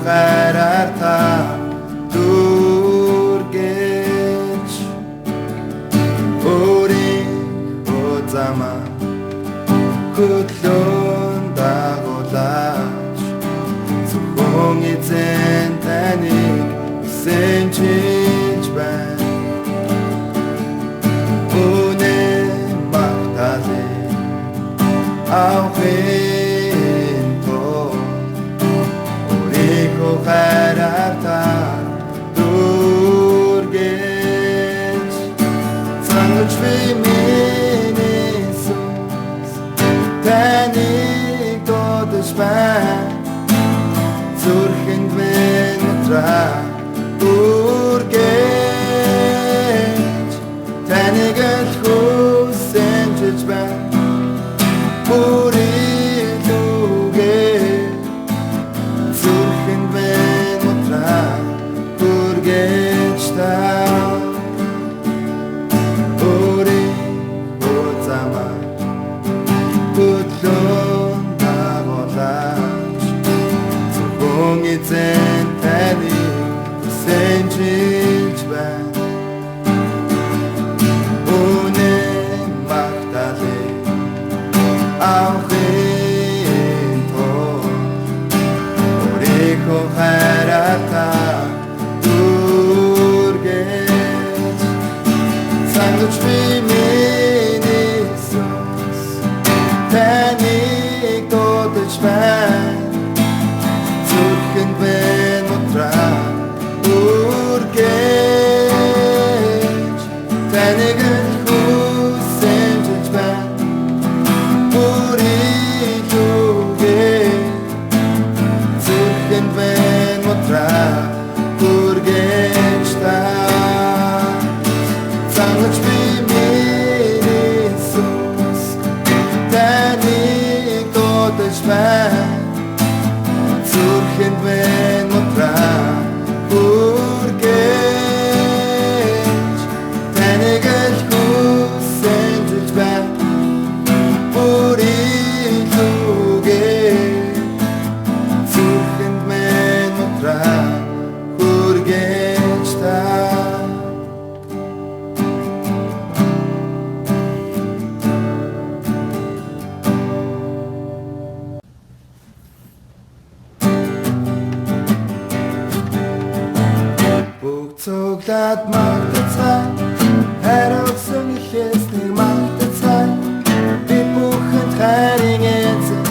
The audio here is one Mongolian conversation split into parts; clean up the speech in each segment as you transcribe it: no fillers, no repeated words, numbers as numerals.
хайраар та дүргэж өөрийнхөө замаа хөтлөн дагуулж зөвхөн эзэн таныг сэнчиж байна. Үнэн магтаалын авахын тулд өөрийнхөө хайраар та дүргэж цангаж би минь Иесус таныг дуудаж байна. Зүрхэнд минь утраа үргэж таныг л хүсэмжиж байна. Бүрэлүүгээ зүрхэнд минь утраа үргэж та өөрийнхөө замаа хөтлөн дагуулж зөвхөн эзэн таныг сэнчиж байна. Үнэн магтаалын авахын тулд өөрийнхөө хайраар та дүргэж цангаж би минь Иесус таныг дуудаж байна. Зүрхэнд минь утраа үргэж таныг л хүсэмжиж байна. Бүрэлүүгээ зүрхэнд минь утраа үргэж та цангаж би минь Иесус таныг дуудаж байна. Зүрхэнд минь утраа үргэж таныг л хүсэмжиж байна. Бүрэлүүгээ зүрхэнд минь утраа үргэж та цуглаад магтацгаа хариуцсан ихээс нэг магтацгаа бид бүхэнд хайрын эзэн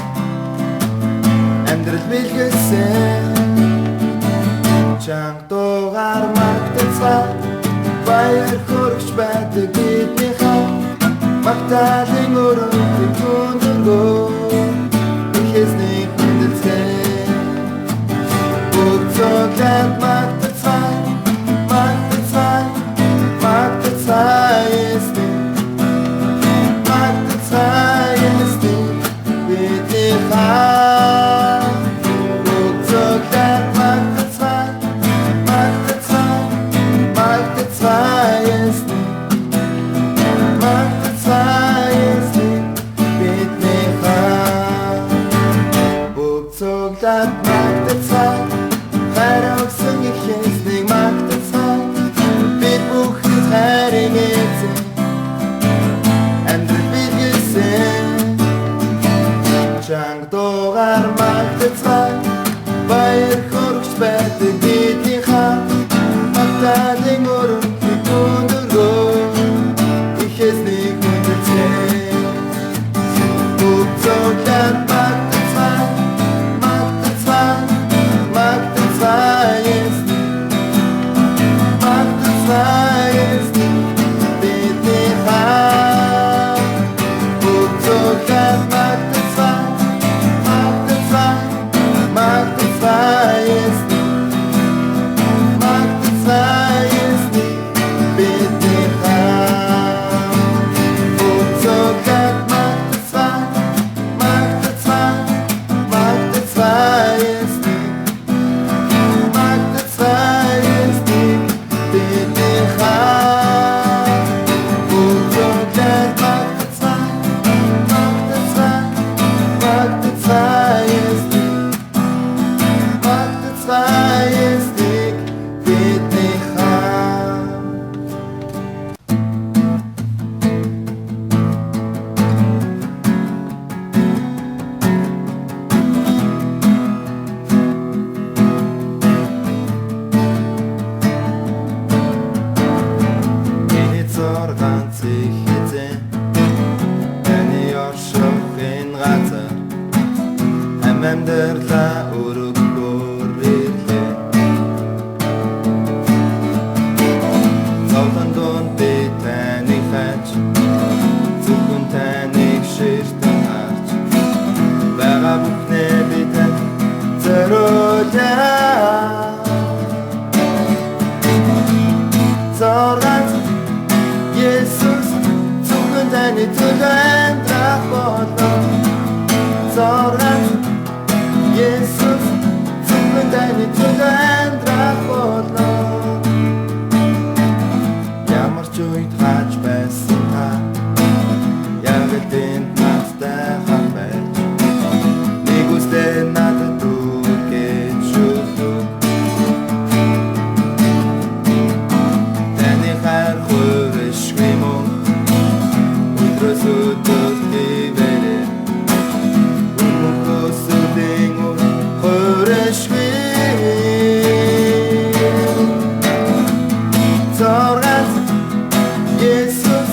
амьдрал бэлгэлсэн чанга дуугаар магтацгаа баяр хүрч байдаг бидний хаа магтаалын өрөөнд түндгөө ихээс нэг хүндэлцээ цуглаад магтацгаа баяр хүрч байдаг бидний хаа магтаалын өрөөнд түндгөө ихээс нэг хүндэлцээ цуглаад магтацгаа бидний хаа цуглаад магтацгаа Амьдралаа өргөхөөр ирлээ. Зовлон донд би таныг хайж, зөвхөн таныг ширтэн харж, байгаа бүхнээ би танд зориулъя. Зоргоц Есүс зөвхөн таны төлөө амьдрах болов. Зоргоц Есүс зөвхөн таны төлөө амьдрах болов. Ямар ч үед хаач байсан та, яг энд надтай хамт байж, нэг үстэй надад үгэж шүлдэг. Таны хайр хувиршгүй мөн, өдрөөс өдөр дэвэрэ, өмгөөсөдийн хувиршгүй. Зоргоц Есүс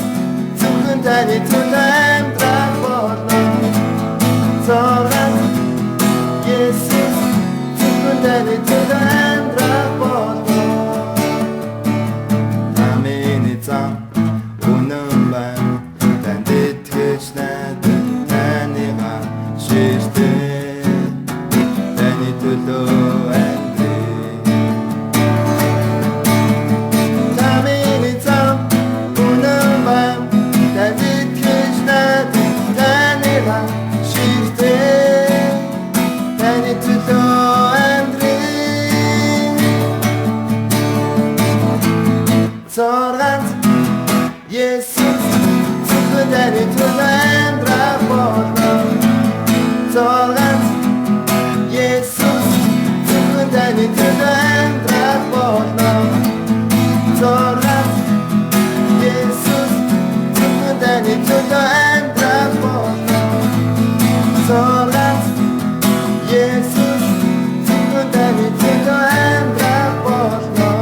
зөвхөн таны төлөө амьдрах болов. Зоргоц Есүс зөвхөн таны төлөө амьдрах болов. Амины зам үнэн байна, танд итгэж найдах таныга ширтээ, таны төлөө амьдрий. Амины зам үнэн байна, танд итгэж найдах таныга ширтээ, таны төлөө амьдрий. Зоргоц Есүс зөвхөн таны төлөө амьдрах болов. Зоргоц Есүс зөвхөн таны төлөө амьдрах болов. Зоргоц Есүс зөвхөн таны төлөө амьдрах болов. Зоргоц Есүс зөвхөн таны төлөө амьдрах болов.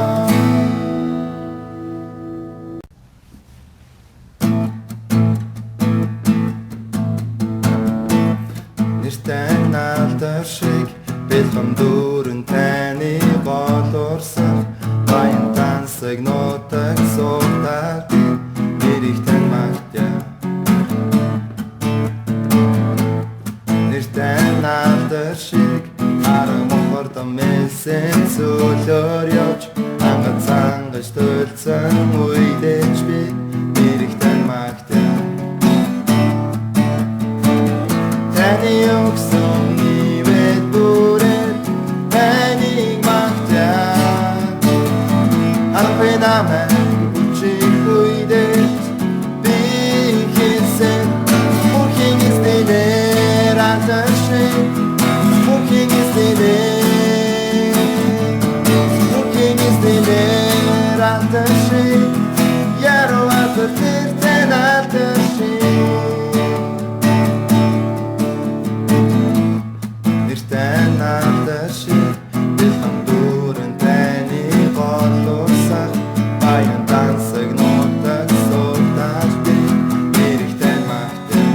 Нэртэй наалдар шиг бэлхэм дүүрэн таны болорсон, баян тансаг нутаг суудаг нэрийг тань магтъя. Нэртэй наалдар шиг арга мохордон мэсэн цөлөөр явж, ангад сангаж төлцөн үедэж би нэрийг тань магтъя. Таны өгсөн нивэд бүрээд таныг магтъя. Аргын намайг хүчиг үедэж би хийсэн, бүхий эзнээр алдаршин, бүхий эзнээр алдаршин, яруу алдар тэр тань алдаршин. Нэртэй наалдар шиг бэлхэм дүүрэн таны болорсон, баян тансаг нутаг суудаг би нэрийг тань магтъя.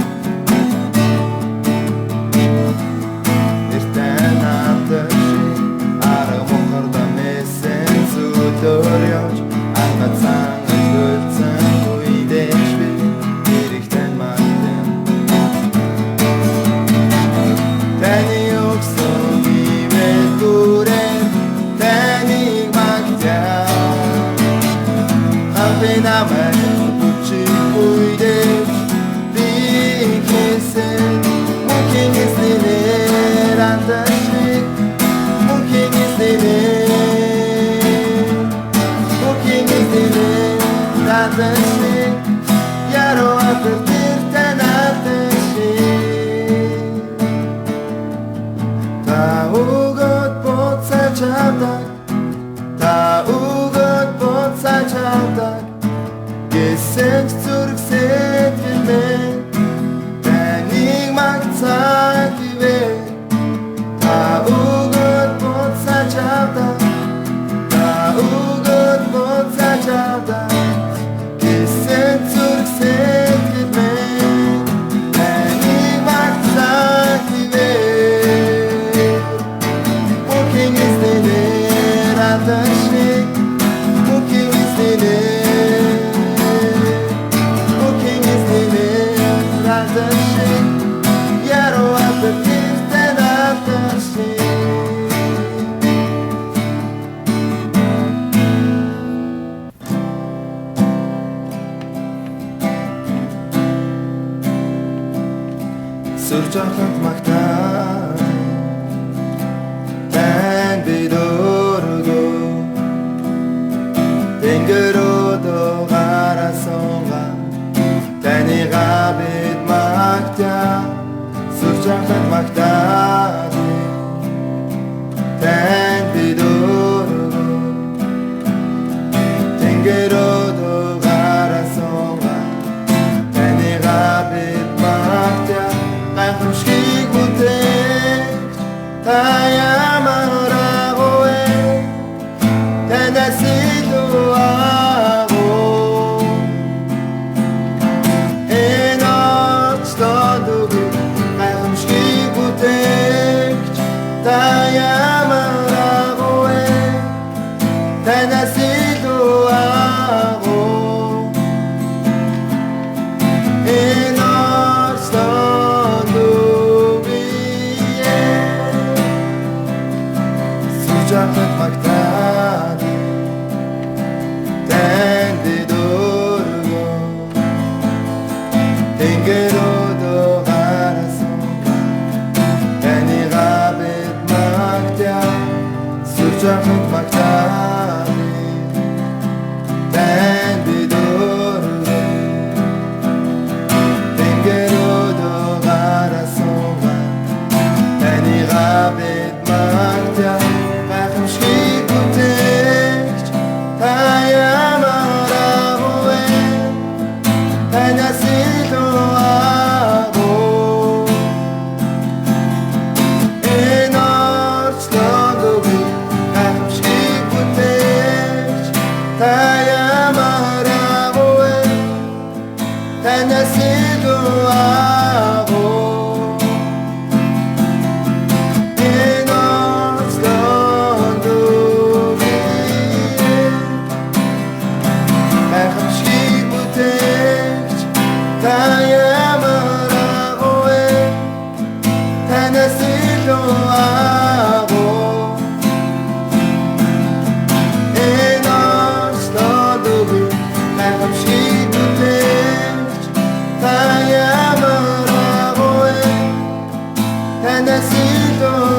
таямараагүй танаас илүүаагүй энэ очтодгүй гайхамшиг бүтээгч таямараагүй танаас илүүаагүй энэ очтодгүй сүжахад магтаadi тэнди дөргөө тэнгэрөдөө гарасан таны габэд магтаа сүжахад магтаadi тэнди дөргөө тэнгэрөдөө гарасан таны габэд магтаа гайхамшиг бүтээгч таямараагүй танаас илүүаагүй энэ орчлоогүй гайхамшиг бүтээгч таямараагүй танаас илүүаагүй таямараагүй танаас илүүаагүй энэ орчлоогүй гайхамшиг бүтээгч таямараагүй танаас илүүаагүй